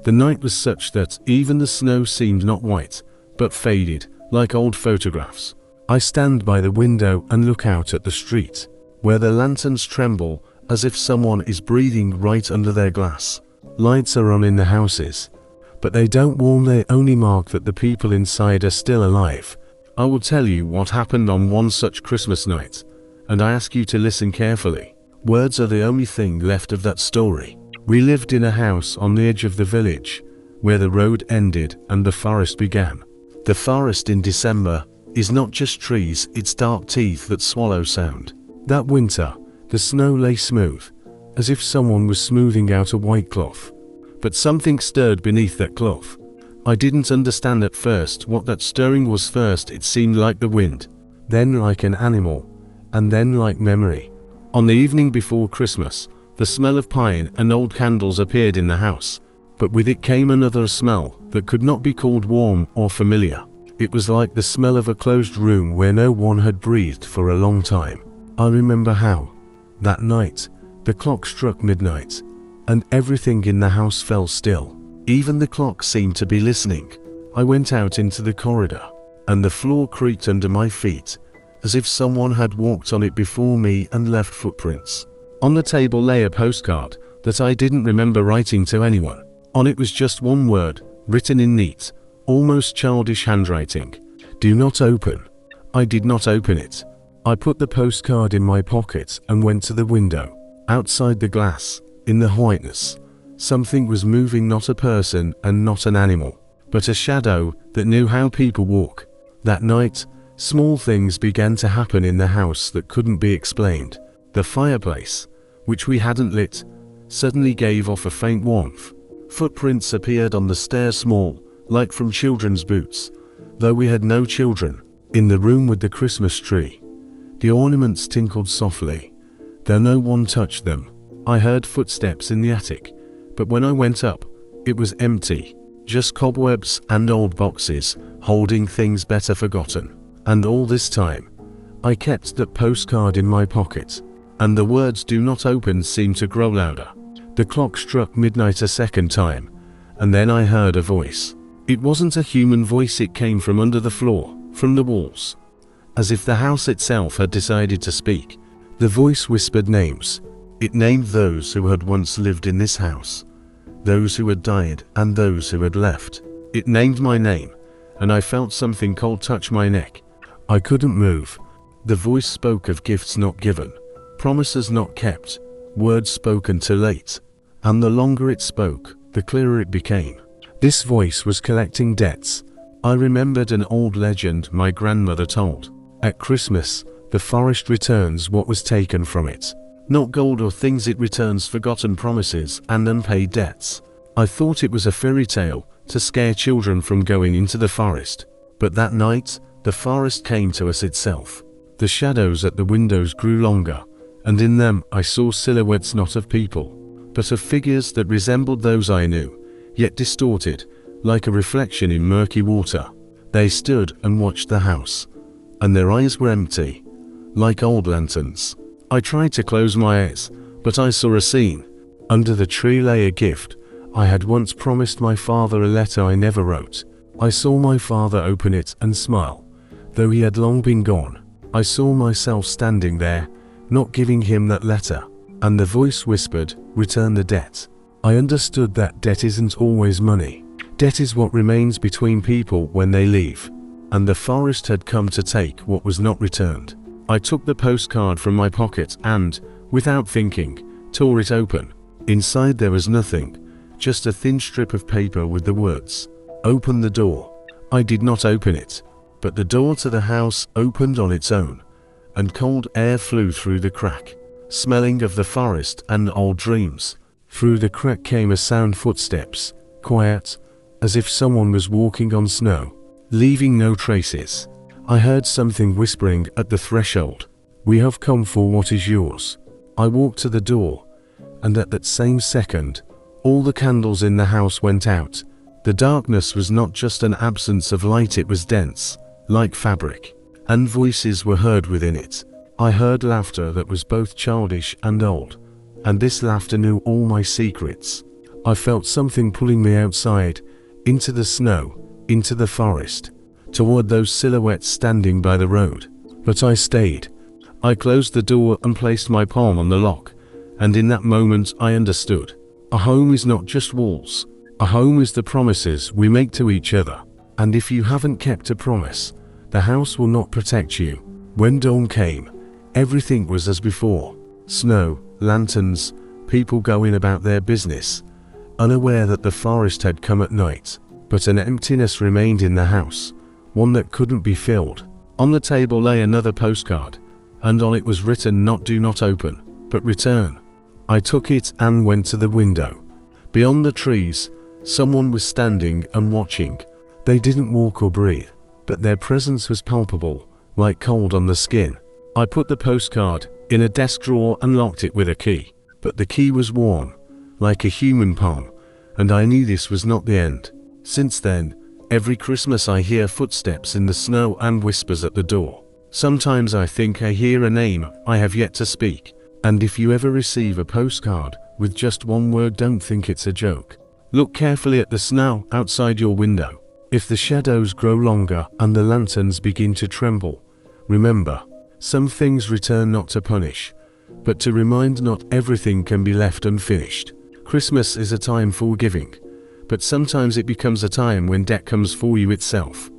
The night was such that even the snow seemed not white, but faded, like old photographs. I stand by the window and look out at the street, where the lanterns tremble as if someone is breathing right under their glass. Lights are on in the houses, but they don't warm, they only mark that the people inside are still alive. I will tell you what happened on one such Christmas night, and I ask you to listen carefully. Words are the only thing left of that story. We lived in a house on the edge of the village, where the road ended and the forest began. The forest in December is not just trees, it's dark teeth that swallow sound. That winter, the snow lay smooth, as if someone was smoothing out a white cloth. But something stirred beneath that cloth. I didn't understand at first what that stirring was. First it seemed like the wind, then like an animal, and then like memory. On the evening before Christmas, the smell of pine and old candles appeared in the house, but with it came another smell that could not be called warm or familiar. It was like the smell of a closed room where no one had breathed for a long time. I remember how, that night, the clock struck midnight, and everything in the house fell still. Even the clock seemed to be listening. I went out into the corridor, and the floor creaked under my feet, as if someone had walked on it before me and left footprints. On the table lay a postcard that I didn't remember writing to anyone. On it was just one word, written in neat, almost childish handwriting: "Do not open." I did not open it. I put the postcard in my pocket and went to the window. Outside the glass, in the whiteness, something was moving, not a person and not an animal, but a shadow that knew how people walk. That night, small things began to happen in the house that couldn't be explained. The fireplace, which we hadn't lit, suddenly gave off a faint warmth. Footprints appeared on the stairs, small, like from children's boots, though we had no children. In the room with the Christmas tree, the ornaments tinkled softly, though no one touched them. I heard footsteps in the attic, but when I went up, it was empty, just cobwebs and old boxes holding things better forgotten. And all this time, I kept that postcard in my pocket, and the words "do not open" seemed to grow louder. The clock struck midnight a second time, and then I heard a voice. It wasn't a human voice, it came from under the floor, from the walls, as if the house itself had decided to speak. The voice whispered names. It named those who had once lived in this house, those who had died and those who had left. It named my name, and I felt something cold touch my neck. I couldn't move. The voice spoke of gifts not given, promises not kept, words spoken too late. And the longer it spoke, the clearer it became. This voice was collecting debts. I remembered an old legend my grandmother told. At Christmas, the forest returns what was taken from it. Not gold or things, it returns forgotten promises and unpaid debts. I thought it was a fairy tale to scare children from going into the forest. But that night, the forest came to us itself. The shadows at the windows grew longer, and in them I saw silhouettes not of people, but of figures that resembled those I knew, yet distorted, like a reflection in murky water. They stood and watched the house, and their eyes were empty, like old lanterns. I tried to close my eyes, but I saw a scene. Under the tree lay a gift. I had once promised my father a letter I never wrote. I saw my father open it and smile, though he had long been gone. I saw myself standing there, not giving him that letter. And the voice whispered, "Return the debt." I understood that debt isn't always money. Debt is what remains between people when they leave. And the forest had come to take what was not returned. I took the postcard from my pocket and, without thinking, tore it open. Inside there was nothing, just a thin strip of paper with the words, "Open the door." I did not open it, but the door to the house opened on its own, and cold air flew through the crack, smelling of the forest and old dreams. Through the crack came a sound: footsteps, quiet, as if someone was walking on snow, leaving no traces. I heard something whispering at the threshold, "We have come for what is yours." I walked to the door, and at that same second, all the candles in the house went out. The darkness was not just an absence of light, it was dense, like fabric, and voices were heard within it. I heard laughter that was both childish and old, and this laughter knew all my secrets. I felt something pulling me outside, into the snow, into the forest, toward those silhouettes standing by the road. But I stayed. I closed the door and placed my palm on the lock, and in that moment I understood. A home is not just walls. A home is the promises we make to each other. And if you haven't kept a promise, the house will not protect you. When dawn came, everything was as before. Snow, lanterns, people going about their business, unaware that the forest had come at night. But an emptiness remained in the house, one that couldn't be filled. On the table lay another postcard, and on it was written not "Do not open, but return." I took it and went to the window. Beyond the trees, someone was standing and watching. They didn't walk or breathe, but their presence was palpable, like cold on the skin. I put the postcard in a desk drawer and locked it with a key. But the key was warm, like a human palm, and I knew this was not the end. Since then, every Christmas I hear footsteps in the snow and whispers at the door. Sometimes I think I hear a name I have yet to speak. And if you ever receive a postcard with just one word, don't think it's a joke. Look carefully at the snow outside your window. If the shadows grow longer and the lanterns begin to tremble, remember, some things return not to punish, but to remind not everything can be left unfinished. Christmas is a time for giving, but sometimes it becomes a time when debt comes for you itself.